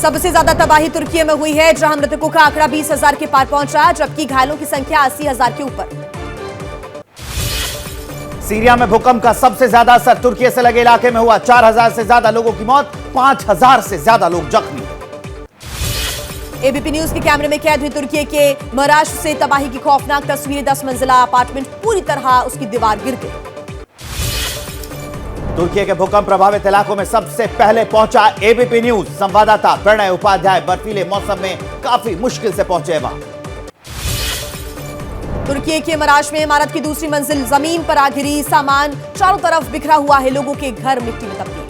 सबसे ज्यादा तबाही तुर्की में हुई है, जहां मृतकों का आंकड़ा 20,000 के पार पहुंचा, जबकि घायलों की संख्या 80,000 के ऊपर। सीरिया में भूकंप का सबसे ज्यादा असर तुर्की से लगे इलाके में हुआ। 4,000 से ज्यादा लोगों की मौत, 5,000 से ज्यादा लोग जख्मी। एबीपी न्यूज के कैमरे में कैद हुई तुर्की के मराश से तबाही की खौफनाक तस्वीरें। 10 मंजिला अपार्टमेंट पूरी तरह उसकी दीवार गिर गई। तुर्की के भूकंप प्रभावित इलाकों में सबसे पहले पहुंचा एबीपी न्यूज संवाददाता प्रणय उपाध्याय बर्फीले मौसम में काफी मुश्किल से पहुंचे वहां। तुर्की के मराश में इमारत की दूसरी मंजिल जमीन पर आ गिरी। सामान चारों तरफ बिखरा हुआ है, लोगों के घर मिट्टी में तब्दील।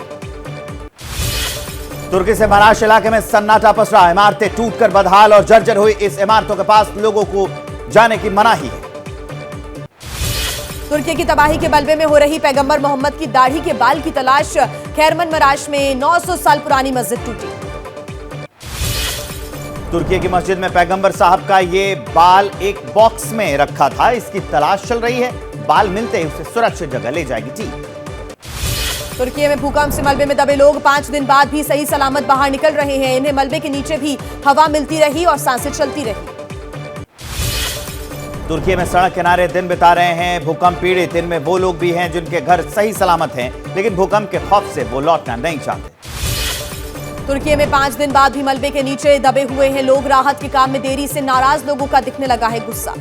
तुर्की से मराश इलाके में सन्नाटा पसरा। इमारतें टूटकर बदहाल और जर्जर हुई। इस इमारतों के पास लोगों को जाने की मनाही है। तुर्की की तबाही के बलबे में हो रही पैगंबर मोहम्मद की दाढ़ी के बाल की तलाश। खैरमन मराश में 900 साल पुरानी मस्जिद टूटी। तुर्की की मस्जिद में पैगंबर साहब का ये बाल एक बॉक्स में रखा था। इसकी तलाश चल रही है। बाल मिलते ही उसे सुरक्षित जगह ले जाएगी टीम। तुर्की में भूकंप से मलबे में दबे लोग 5 दिन बाद भी सही सलामत बाहर निकल रहे हैं। इन्हें मलबे के नीचे भी हवा मिलती रही और सांसें चलती रही। तुर्की में सड़क किनारे दिन बिता रहे हैं भूकंप पीड़ित। इनमें वो लोग भी हैं जिनके घर सही सलामत हैं, लेकिन भूकंप के खौफ से वो लौटना नहीं चाहते। तुर्की में 5 दिन बाद भी मलबे के नीचे दबे हुए हैं लोग। राहत के काम में देरी से नाराज लोगों का दिखने लगा है गुस्सा।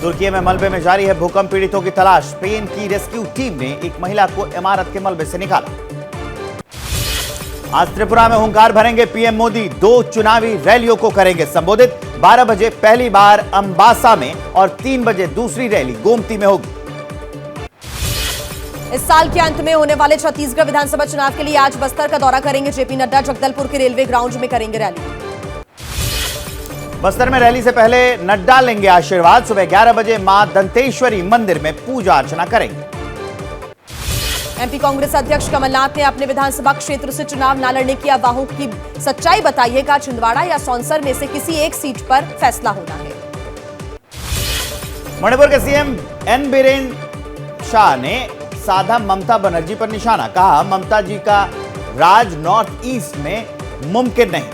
तुर्की में मलबे में जारी है भूकंप पीड़ितों की तलाश। स्पेन की रेस्क्यू टीम ने एक महिला को इमारत के मलबे से निकाला। आज त्रिपुरा में हुंकार भरेंगे पीएम मोदी। 2 चुनावी रैलियों को करेंगे संबोधित। 12 बजे पहली बार अंबासा में और 3 बजे दूसरी रैली गोमती में होगी। इस साल के अंत में होने वाले छत्तीसगढ़ विधानसभा चुनाव के लिए आज बस्तर का दौरा करेंगे जेपी नड्डा। जगदलपुर के रेलवे ग्राउंड में करेंगे रैली। बस्तर में रैली से पहले नड्डा लेंगे आशीर्वाद। सुबह 11 बजे मां दंतेश्वरी मंदिर में पूजा अर्चना करेंगे। एमपी कांग्रेस अध्यक्ष कमलनाथ ने अपने विधानसभा क्षेत्र से चुनाव न लड़ने की अफवाहों की सच्चाई बताई है। कहा छिंदवाड़ा या सौंसर में से किसी एक सीट पर फैसला होना है। मणिपुर के सीएम एन बीरेन शाह ने साधा ममता बनर्जी पर निशाना। कहा ममता जी का राज नॉर्थ ईस्ट में मुमकिन नहीं।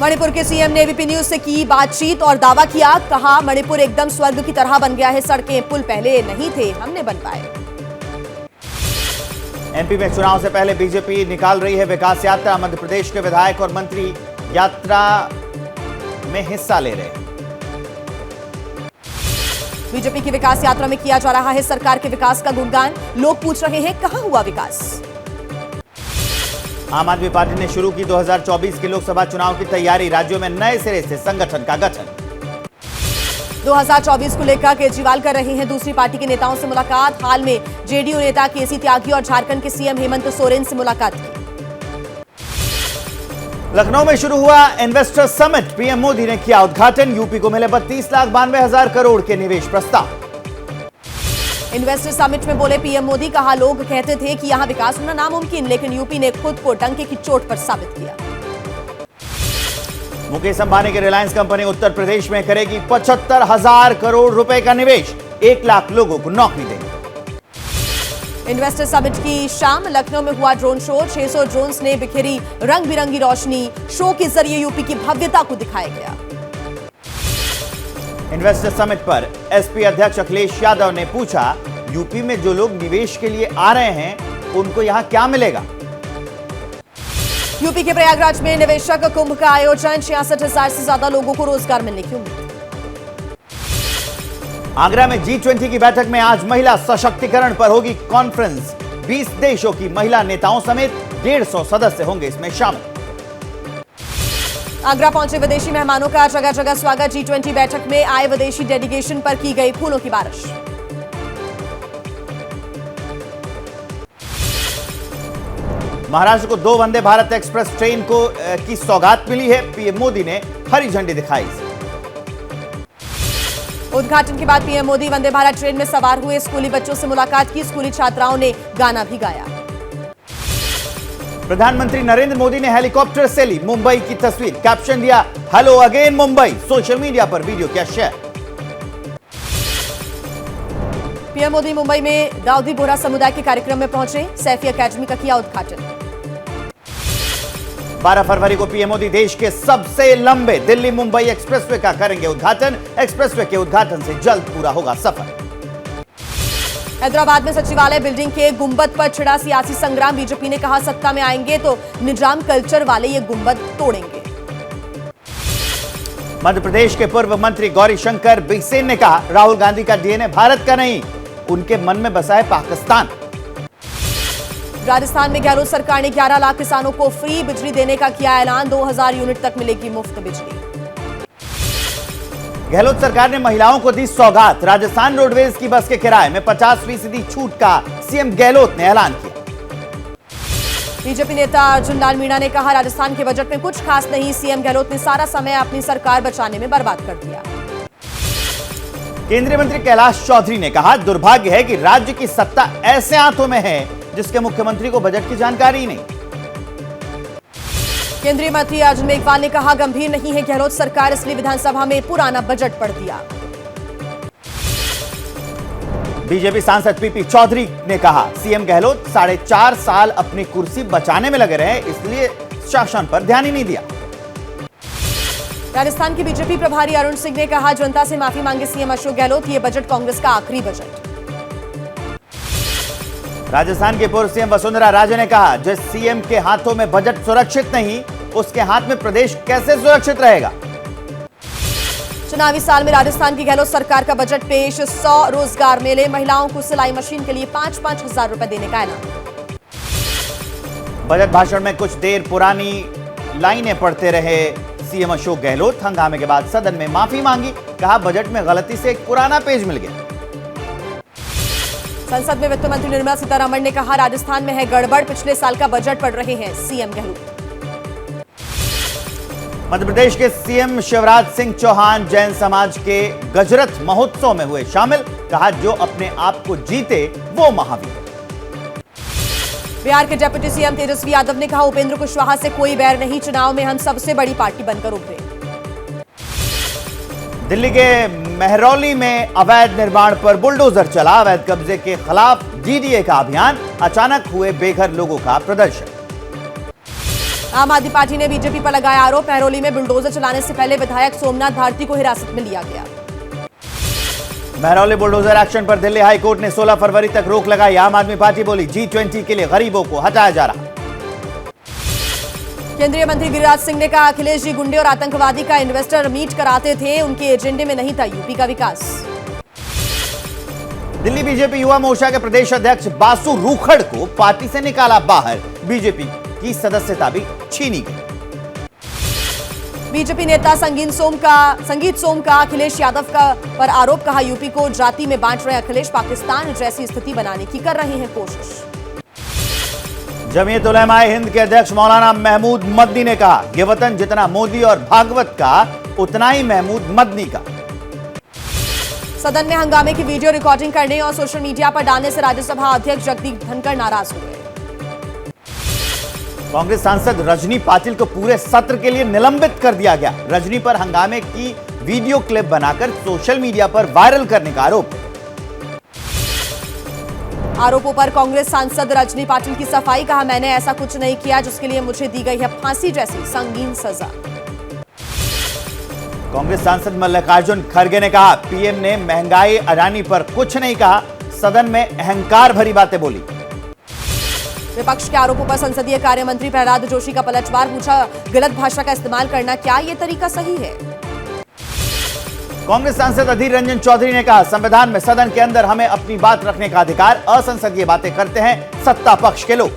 मणिपुर के सीएम ने एबीपी न्यूज से की बातचीत और दावा किया। कहा मणिपुर एकदम स्वर्ग की तरह बन गया है। सड़कें पुल पहले नहीं थे, हमने बनवाए। एमपी में चुनाव से पहले बीजेपी निकाल रही है विकास यात्रा। मध्य प्रदेश के विधायक और मंत्री यात्रा में हिस्सा ले रहे हैं। बीजेपी की विकास यात्रा में किया जा रहा है सरकार के विकास का गुणगान। लोग पूछ रहे हैं कहां हुआ विकास। आम आदमी पार्टी ने शुरू की 2024 के लोकसभा चुनाव की तैयारी। राज्यों में नए सिरे से संगठन का गठन। 2024 को लेकर केजरीवाल कर रहे हैं दूसरी पार्टी के नेताओं से मुलाकात। हाल में जेडीयू नेता केसी त्यागी और झारखंड के सीएम हेमंत सोरेन से मुलाकात की। लखनऊ में शुरू हुआ इन्वेस्टर समिट। पीएम मोदी ने किया उद्घाटन। यूपी को मिले 32,92,000 करोड़ के निवेश प्रस्ताव। इन्वेस्टर समिट में बोले पीएम मोदी। कहा लोग कहते थे कि यहां विकास होना नामुमकिन, लेकिन यूपी ने खुद को डंके की चोट पर साबित किया। मुकेश अंबानी की रिलायंस कंपनी उत्तर प्रदेश में करेगी 75,000 करोड़ रुपए का निवेश। 1 लाख लोगों को नौकरी देगी। इन्वेस्टर समिट की शाम लखनऊ में हुआ ड्रोन शो। 600 ड्रोन्स ने बिखेरी रंग बिरंगी रोशनी। शो के जरिए यूपी की भव्यता को दिखाया गया। इन्वेस्टर समिट पर एसपी अध्यक्ष अखिलेश यादव ने पूछा यूपी में जो लोग निवेश के लिए आ रहे हैं उनको यहां क्या मिलेगा। यूपी के प्रयागराज में निवेशक कुंभ का आयोजन। 66,000 से ज्यादा लोगों को रोजगार मिलने की उम्मीद। आगरा में G20 की बैठक में आज महिला सशक्तिकरण पर होगी कॉन्फ्रेंस। 20 देशों की महिला नेताओं समेत 150 सदस्य होंगे इसमें शामिल। आगरा पहुंचे विदेशी मेहमानों का जगह जगह स्वागत। G20 बैठक में आए विदेशी डेलीगेशन पर की गई फूलों की बारिश। महाराष्ट्र को 2 वंदे भारत एक्सप्रेस ट्रेन की सौगात मिली है। पीएम मोदी ने हरी झंडी दिखाई। उद्घाटन के बाद पीएम मोदी वंदे भारत ट्रेन में सवार हुए। स्कूली बच्चों से मुलाकात की। स्कूली छात्राओं ने गाना भी गाया। प्रधानमंत्री नरेंद्र मोदी ने हेलीकॉप्टर से ली मुंबई की तस्वीर। कैप्शन दिया hello again Mumbai. Social media पर वीडियो किया शेयर। पीएम मोदी मुंबई में दाऊदी बोहरा समुदाय के कार्यक्रम में पहुंचे। सैफी एकेडमी का किया उद्घाटन। 12 फरवरी को पीएम मोदी देश के सबसे लंबे दिल्ली मुंबई एक्सप्रेसवे का करेंगे उद्घाटन। एक्सप्रेसवे के उद्घाटन से जल्द पूरा होगा सफर। हैदराबाद में सचिवालय बिल्डिंग के गुंबद पर छिड़ा सियासी संग्राम। बीजेपी ने कहा सत्ता में आएंगे तो निजाम कल्चर वाले ये गुंबद तोड़ेंगे। मध्य प्रदेश के पूर्व मंत्री गौरीशंकर बिसेन ने कहा राहुल गांधी का डीएनए भारत का नहीं, उनके मन में बसा है पाकिस्तान। राजस्थान में गहलोत सरकार ने 11 लाख किसानों को फ्री बिजली देने का किया ऐलान। 2000 यूनिट तक मिलेगी मुफ्त बिजली। गहलोत सरकार ने महिलाओं को दी सौगात। राजस्थान रोडवेज की बस के किराए में 50% छूट का सीएम गहलोत ने ऐलान किया। बीजेपी नेता अर्जुन लाल मीणा ने कहा राजस्थान के बजट में कुछ खास नहीं। सीएम गहलोत ने सारा समय अपनी सरकार बचाने में बर्बाद कर दिया। केंद्रीय मंत्री कैलाश चौधरी ने कहा दुर्भाग्य है कि राज्य की सत्ता ऐसे हाथों में है जिसके मुख्यमंत्री को बजट की जानकारी ही नहीं। केंद्रीय मंत्री अर्जुन मेघवाल ने कहा गंभीर नहीं है गहलोत सरकार, इसलिए विधानसभा में पुराना बजट पढ़ दिया। बीजेपी सांसद पीपी चौधरी ने कहा सीएम गहलोत 4.5 साल अपनी कुर्सी बचाने में लगे रहे, इसलिए शासन पर ध्यान ही नहीं दिया। राजस्थान के बीजेपी प्रभारी अरुण सिंह ने कहा जनता से माफी मांगे सीएम अशोक गहलोत, ये बजट कांग्रेस का आखिरी बजट। राजस्थान के पूर्व सीएम वसुंधरा राजे ने कहा जिस सीएम के हाथों में बजट सुरक्षित नहीं, उसके हाथ में प्रदेश कैसे सुरक्षित रहेगा। चुनावी साल में राजस्थान की गहलोत सरकार का बजट पेश। 100 रोजगार मेले, महिलाओं को सिलाई मशीन के लिए 5-5 हजार रुपए देने का ऐलान। बजट भाषण में कुछ देर पुरानी लाइनें पढ़ते रहे सीएम अशोक गहलोत। हंगामे के बाद सदन में माफी मांगी, कहा बजट में गलती से एक पुराना पेज मिल गया। संसद में वित्त मंत्री निर्मला सीतारमण ने कहा राजस्थान में है गड़बड़, पिछले साल का बजट पढ़ रहे हैं सीएम गहलोत। मध्य प्रदेश के सीएम शिवराज सिंह चौहान जैन समाज के गजरथ महोत्सव में हुए शामिल, कहा जो अपने आप को जीते वो महावीर। बिहार के डिप्टी सीएम तेजस्वी यादव ने कहा उपेंद्र कुशवाहा से कोई बैर नहीं, चुनाव में हम सबसे बड़ी पार्टी बनकर उभरे। दिल्ली के मेहरौली में अवैध निर्माण पर बुलडोजर चला। अवैध कब्जे के खिलाफ डीडीए का अभियान, अचानक हुए बेघर लोगों का प्रदर्शन। आम आदमी पार्टी ने बीजेपी पर लगाया आरोप, मेहरौली में बुलडोजर चलाने से पहले विधायक सोमनाथ भारती को हिरासत में लिया गया। मेहरौली बुलडोजर एक्शन पर दिल्ली हाई कोर्ट ने 16 फरवरी तक रोक लगाई। आम आदमी पार्टी बोली G20 के लिए गरीबों को हटाया जा रहा। केंद्रीय मंत्री गिरिराज सिंह ने कहा अखिलेश जी गुंडे और आतंकवादी का इन्वेस्टर मीट कराते थे, उनके एजेंडे में नहीं था यूपी का विकास। दिल्ली बीजेपी युवा मोर्चा के प्रदेश अध्यक्ष बासु रूखड़ को पार्टी से निकाला बाहर, बीजेपी की सदस्यता भी छीनी गई। बीजेपी नेता संगीत सोम का अखिलेश यादव का पर आरोप, कहा यूपी को जाति में बांट रहे अखिलेश, पाकिस्तान जैसी स्थिति बनाने की कर रहे हैं कोशिश। जमीयत उलेमाए हिंद के अध्यक्ष मौलाना महमूद मदनी ने कहा यह वतन जितना मोदी और भागवत का उतना ही महमूद मदनी का। सदन में हंगामे की वीडियो रिकॉर्डिंग करने और सोशल मीडिया पर डालने से राज्यसभा अध्यक्ष जगदीप धनखड़ नाराज हो गए। कांग्रेस सांसद रजनी पाटिल को पूरे सत्र के लिए निलंबित कर दिया गया। रजनी पर हंगामे की वीडियो क्लिप बनाकर सोशल मीडिया पर वायरल करने का आरोप। आरोपों पर कांग्रेस सांसद रजनी पाटिल की सफाई, कहा मैंने ऐसा कुछ नहीं किया जिसके लिए मुझे दी गई है फांसी जैसी संगीन सजा। कांग्रेस सांसद मल्लिकार्जुन खड़गे ने कहा पीएम ने महंगाई अडानी पर कुछ नहीं कहा, सदन में अहंकार भरी बातें बोली। विपक्ष के आरोपों पर संसदीय कार्य मंत्री प्रहलाद जोशी का पलटवार, पूछा गलत भाषा का इस्तेमाल करना क्या यह तरीका सही है। कांग्रेस सांसद अधीर रंजन चौधरी ने कहा संविधान में सदन के अंदर हमें अपनी बात रखने का अधिकार, असंसदीय बातें करते हैं सत्ता पक्ष के लोग।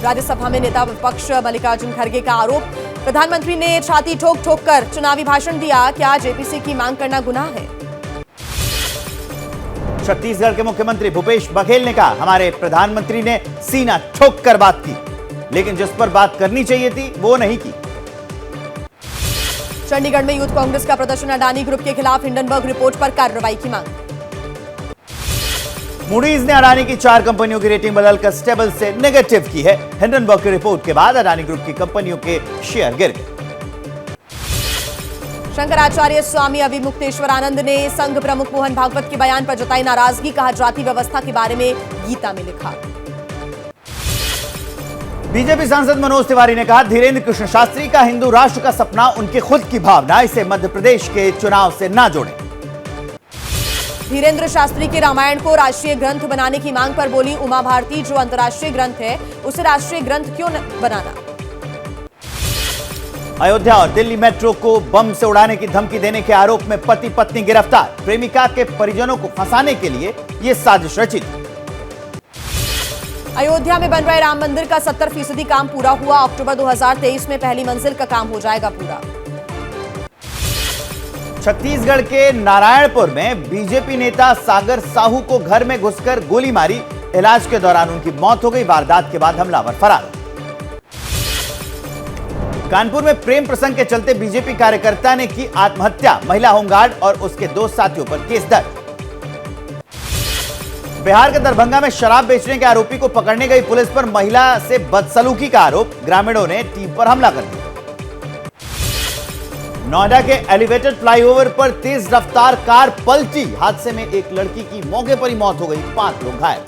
राज्यसभा में नेता विपक्ष मल्लिकार्जुन खड़गे का आरोप, प्रधानमंत्री ने छाती ठोक ठोक कर चुनावी भाषण दिया, क्या जेपीसी की मांग करना गुनाह है। छत्तीसगढ़ के मुख्यमंत्री भूपेश बघेल ने कहा हमारे प्रधानमंत्री ने सीना ठोक कर बात की, लेकिन जिस पर बात करनी चाहिए थी वो नहीं की। चंडीगढ़ में यूथ कांग्रेस का प्रदर्शन, अडानी ग्रुप के खिलाफ हिंडनबर्ग रिपोर्ट पर कार्रवाई की मांग। मूडीज ने अडानी की 4 कंपनियों की रेटिंग बदलकर स्टेबल से नेगेटिव की है। हिंडनबर्ग की रिपोर्ट के बाद अडानी ग्रुप की कंपनियों के शेयर गिर गए। शंकराचार्य स्वामी अविमुक्तेश्वरानंद ने संघ प्रमुख मोहन भागवत के बयान पर जताई नाराजगी, कहा जाति व्यवस्था के बारे में गीता में लिखा। बीजेपी सांसद मनोज तिवारी ने कहा, धीरेन्द्र कृष्ण शास्त्री का हिंदू राष्ट्र का सपना उनकी खुद की भावना, इसे मध्य प्रदेश के चुनाव से ना जोड़ें। धीरेन्द्र शास्त्री के रामायण को राष्ट्रीय ग्रंथ बनाने की मांग पर बोली उमा भारती, जो अंतर्राष्ट्रीय ग्रंथ है उसे राष्ट्रीय ग्रंथ क्यों बनाना। अयोध्या और दिल्ली मेट्रो को बम से उड़ाने की धमकी देने के आरोप में पति पत्नी गिरफ्तार, प्रेमिका के परिजनों को फंसाने के लिए यह साजिश रची थी। अयोध्या में बन रहे राम मंदिर का 70% काम पूरा हुआ, अक्टूबर 2023 में पहली मंजिल का काम हो जाएगा पूरा। छत्तीसगढ़ के नारायणपुर में बीजेपी नेता सागर साहू को घर में घुसकर गोली मारी, इलाज के दौरान उनकी मौत हो गई, वारदात के बाद हमलावर फरार। कानपुर में प्रेम प्रसंग के चलते बीजेपी कार्यकर्ता ने की आत्महत्या, महिला होमगार्ड और उसके 2 साथियों पर केस दर्ज। बिहार के दरभंगा में शराब बेचने के आरोपी को पकड़ने गई पुलिस पर महिला से बदसलूकी का आरोप, ग्रामीणों ने टीम पर हमला कर दिया। नोएडा के एलिवेटेड फ्लाईओवर पर तेज रफ्तार कार पलटी, हादसे में एक लड़की की मौके पर ही मौत हो गई, 5 लोग घायल।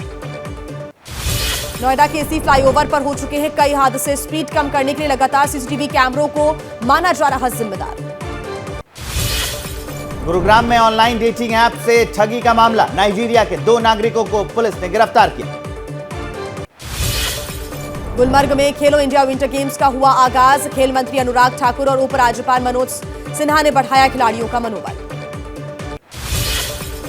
नोएडा के इसी फ्लाईओवर पर हो चुके हैं कई हादसे, स्पीड कम करने के लिए लगातार सीसीटीवी कैमरों को माना जा रहा जिम्मेदार। गुरुग्राम में ऑनलाइन डेटिंग ऐप से ठगी का मामला, नाइजीरिया के 2 नागरिकों को पुलिस ने गिरफ्तार किया। गुलमर्ग में खेलो इंडिया विंटर गेम्स का हुआ आगाज, खेल मंत्री अनुराग ठाकुर और उपराज्यपाल मनोज सिन्हा ने बढ़ाया खिलाड़ियों का मनोबल।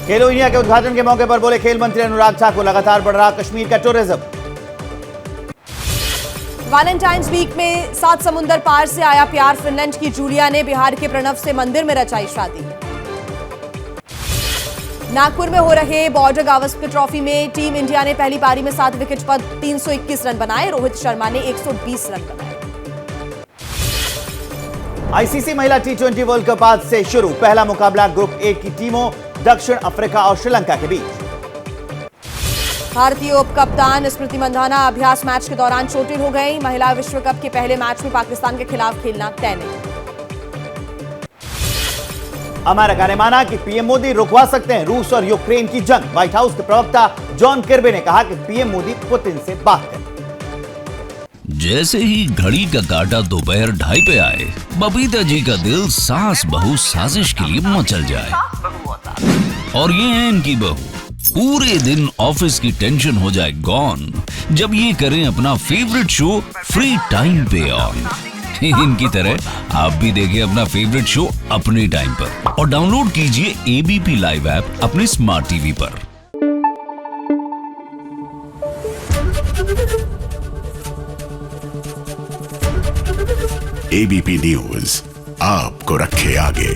खेलो इंडिया के उद्घाटन के मौके पर बोले खेल मंत्री अनुराग ठाकुर, लगातार बढ़ रहा कश्मीर का टूरिज्म। वैलेंटाइंस वीक में 7 समुंदर पार से आया प्यार, फिनलैंड की जूलिया ने बिहार के प्रणव से मंदिर में रचाई शादी। नागपुर में हो रहे बॉर्डर गावस्कर ट्रॉफी में टीम इंडिया ने पहली पारी में 7 विकेट पर 321 रन बनाए, रोहित शर्मा ने 120 रन बनाए। आईसीसी महिला T20 वर्ल्ड कप आज से शुरू, पहला मुकाबला ग्रुप ए की टीमों दक्षिण अफ्रीका और श्रीलंका के बीच। भारतीय उप कप्तान स्मृति मंधाना अभ्यास मैच के दौरान चोटिल हो गई, महिला विश्व कप के पहले मैच में पाकिस्तान के खिलाफ खेलना तय नहीं। अमेरिका ने माना कि पीएम मोदी रुकवा सकते हैं रूस और यूक्रेन की जंग, व्हाइट हाउस के प्रवक्ता जॉन किर्बी ने कहा कि पीएम मोदी पुतिन से बात करें। जैसे ही घड़ी का काटा दोपहर 2:30 पे आए, बबीता जी का दिल सास बहू साजिश के लिए मचल जाए। और ये है इनकी बहू, पूरे दिन ऑफिस की टेंशन हो जाए गॉन जब ये करें अपना फेवरेट शो फ्री टाइम पे ऑन। इनकी तरह आप भी देखिए अपना फेवरेट शो अपने टाइम पर और डाउनलोड कीजिए एबीपी लाइव ऐप अपने स्मार्ट टीवी पर। एबीपी न्यूज आपको रखे आगे।